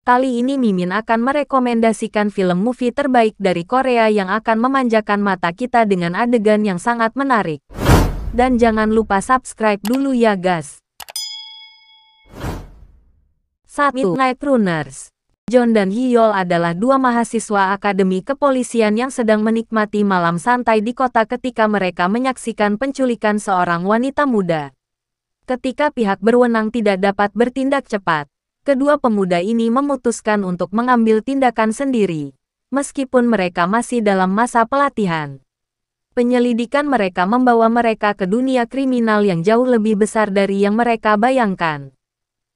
Kali ini Mimin akan merekomendasikan film movie terbaik dari Korea yang akan memanjakan mata kita dengan adegan yang sangat menarik. Dan jangan lupa subscribe dulu ya guys. 1. Midnight Runners. John dan Hyol adalah dua mahasiswa akademi kepolisian yang sedang menikmati malam santai di kota ketika mereka menyaksikan penculikan seorang wanita muda. Ketika pihak berwenang tidak dapat bertindak cepat, kedua pemuda ini memutuskan untuk mengambil tindakan sendiri, meskipun mereka masih dalam masa pelatihan. Penyelidikan mereka membawa mereka ke dunia kriminal yang jauh lebih besar dari yang mereka bayangkan.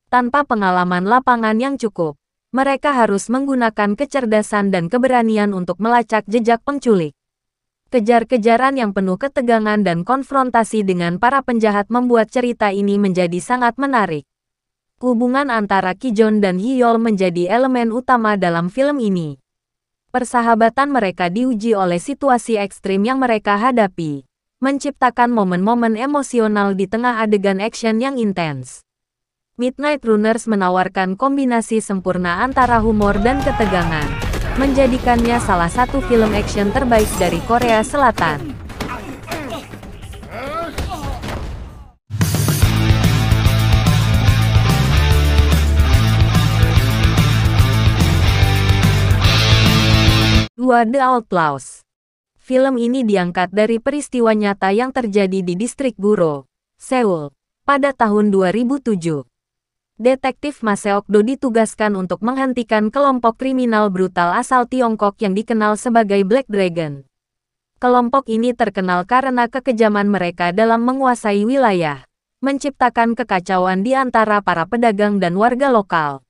Tanpa pengalaman lapangan yang cukup, mereka harus menggunakan kecerdasan dan keberanian untuk melacak jejak penculik. Kejar-kejaran yang penuh ketegangan dan konfrontasi dengan para penjahat membuat cerita ini menjadi sangat menarik. Hubungan antara Ki-jeon dan Hyol menjadi elemen utama dalam film ini. Persahabatan mereka diuji oleh situasi ekstrim yang mereka hadapi, menciptakan momen-momen emosional di tengah adegan action yang intens. Midnight Runners menawarkan kombinasi sempurna antara humor dan ketegangan, menjadikannya salah satu film action terbaik dari Korea Selatan. The Outlaws. Film ini diangkat dari peristiwa nyata yang terjadi di distrik Guro, Seoul, pada tahun 2007. Detektif Ma Seok-do ditugaskan untuk menghentikan kelompok kriminal brutal asal Tiongkok yang dikenal sebagai Black Dragon. Kelompok ini terkenal karena kekejaman mereka dalam menguasai wilayah, menciptakan kekacauan di antara para pedagang dan warga lokal.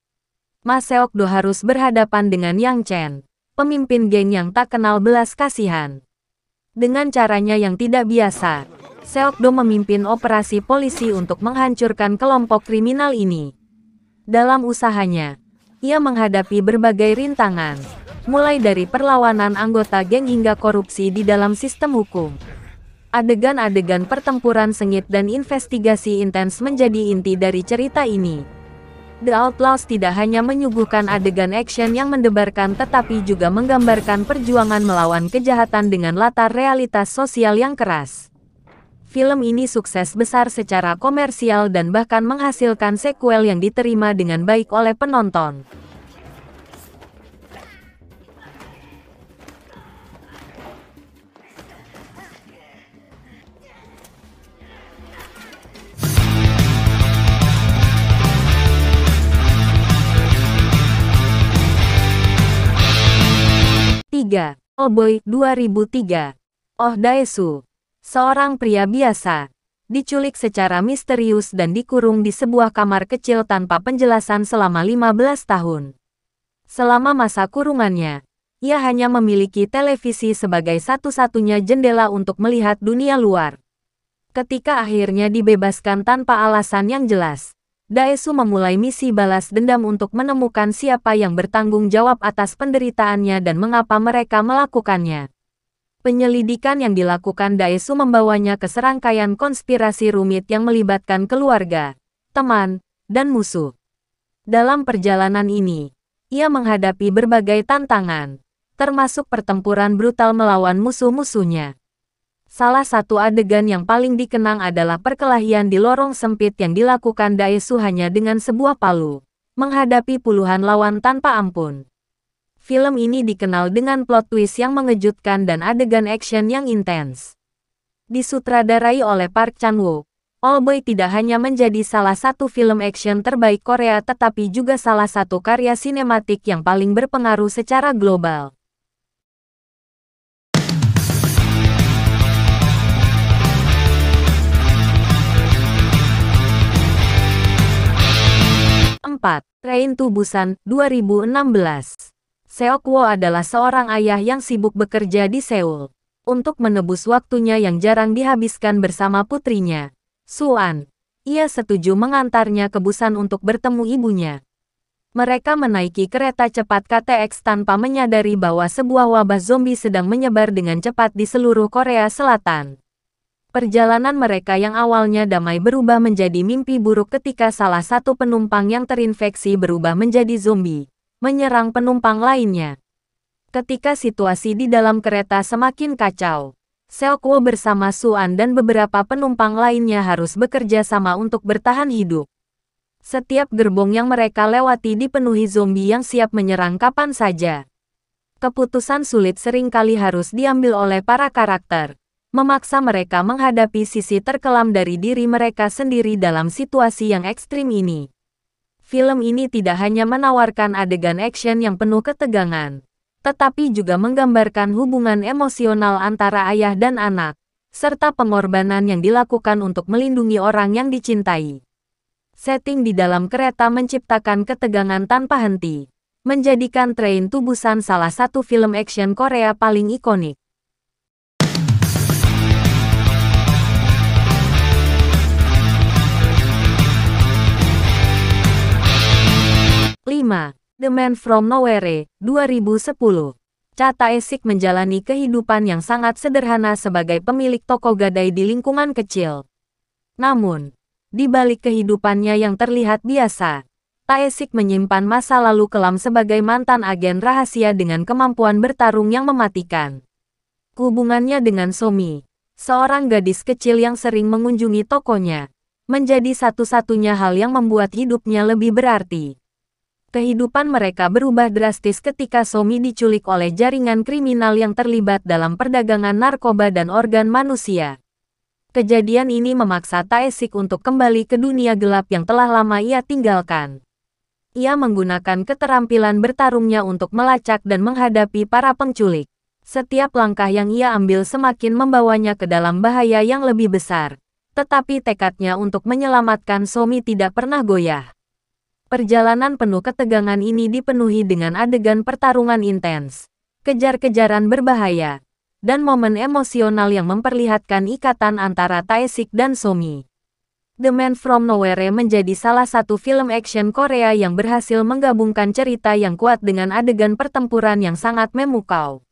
Ma Seok-do harus berhadapan dengan Yang Chen, pemimpin geng yang tak kenal belas kasihan. Dengan caranya yang tidak biasa, Seok-do memimpin operasi polisi untuk menghancurkan kelompok kriminal ini. Dalam usahanya, ia menghadapi berbagai rintangan, mulai dari perlawanan anggota geng hingga korupsi di dalam sistem hukum. Adegan-adegan pertempuran sengit dan investigasi intens menjadi inti dari cerita ini. The Outlaws tidak hanya menyuguhkan adegan action yang mendebarkan tetapi juga menggambarkan perjuangan melawan kejahatan dengan latar realitas sosial yang keras. Film ini sukses besar secara komersial dan bahkan menghasilkan sequel yang diterima dengan baik oleh penonton. Oldboy 2003. Oh Dae-soo, seorang pria biasa, diculik secara misterius dan dikurung di sebuah kamar kecil tanpa penjelasan selama 15 tahun. Selama masa kurungannya, ia hanya memiliki televisi sebagai satu-satunya jendela untuk melihat dunia luar. Ketika akhirnya dibebaskan tanpa alasan yang jelas, Dae-soo memulai misi balas dendam untuk menemukan siapa yang bertanggung jawab atas penderitaannya dan mengapa mereka melakukannya. Penyelidikan yang dilakukan Dae-soo membawanya ke serangkaian konspirasi rumit yang melibatkan keluarga, teman, dan musuh. Dalam perjalanan ini, ia menghadapi berbagai tantangan, termasuk pertempuran brutal melawan musuh-musuhnya. Salah satu adegan yang paling dikenang adalah perkelahian di lorong sempit yang dilakukan Dae-soo hanya dengan sebuah palu, menghadapi puluhan lawan tanpa ampun. Film ini dikenal dengan plot twist yang mengejutkan dan adegan action yang intens. Disutradarai oleh Park Chan-wook, Oldboy tidak hanya menjadi salah satu film action terbaik Korea tetapi juga salah satu karya sinematik yang paling berpengaruh secara global. 4. Train to Busan 2016. Seok-woo adalah seorang ayah yang sibuk bekerja di Seoul. Untuk menebus waktunya yang jarang dihabiskan bersama putrinya, Suan, ia setuju mengantarnya ke Busan untuk bertemu ibunya. Mereka menaiki kereta cepat KTX tanpa menyadari bahwa sebuah wabah zombie sedang menyebar dengan cepat di seluruh Korea Selatan. Perjalanan mereka yang awalnya damai berubah menjadi mimpi buruk ketika salah satu penumpang yang terinfeksi berubah menjadi zombie, menyerang penumpang lainnya. Ketika situasi di dalam kereta semakin kacau, Seokwo bersama Suan dan beberapa penumpang lainnya harus bekerja sama untuk bertahan hidup. Setiap gerbong yang mereka lewati dipenuhi zombie yang siap menyerang kapan saja. Keputusan sulit seringkali harus diambil oleh para karakter, memaksa mereka menghadapi sisi terkelam dari diri mereka sendiri dalam situasi yang ekstrim ini. Film ini tidak hanya menawarkan adegan action yang penuh ketegangan, tetapi juga menggambarkan hubungan emosional antara ayah dan anak, serta pengorbanan yang dilakukan untuk melindungi orang yang dicintai. Setting di dalam kereta menciptakan ketegangan tanpa henti, menjadikan Train to Busan salah satu film action Korea paling ikonik. The Man from Nowhere, 2010. Cha Tae-sik menjalani kehidupan yang sangat sederhana sebagai pemilik toko gadai di lingkungan kecil. Namun, di balik kehidupannya yang terlihat biasa, Tae-sik menyimpan masa lalu kelam sebagai mantan agen rahasia dengan kemampuan bertarung yang mematikan. Hubungannya dengan Somi, seorang gadis kecil yang sering mengunjungi tokonya, menjadi satu-satunya hal yang membuat hidupnya lebih berarti. Kehidupan mereka berubah drastis ketika Somi diculik oleh jaringan kriminal yang terlibat dalam perdagangan narkoba dan organ manusia. Kejadian ini memaksa Tae-sik untuk kembali ke dunia gelap yang telah lama ia tinggalkan. Ia menggunakan keterampilan bertarungnya untuk melacak dan menghadapi para penculik. Setiap langkah yang ia ambil semakin membawanya ke dalam bahaya yang lebih besar. Tetapi tekadnya untuk menyelamatkan Somi tidak pernah goyah. Perjalanan penuh ketegangan ini dipenuhi dengan adegan pertarungan intens, kejar-kejaran berbahaya, dan momen emosional yang memperlihatkan ikatan antara Tae-sik dan Somi. The Man from Nowhere menjadi salah satu film action Korea yang berhasil menggabungkan cerita yang kuat dengan adegan pertempuran yang sangat memukau.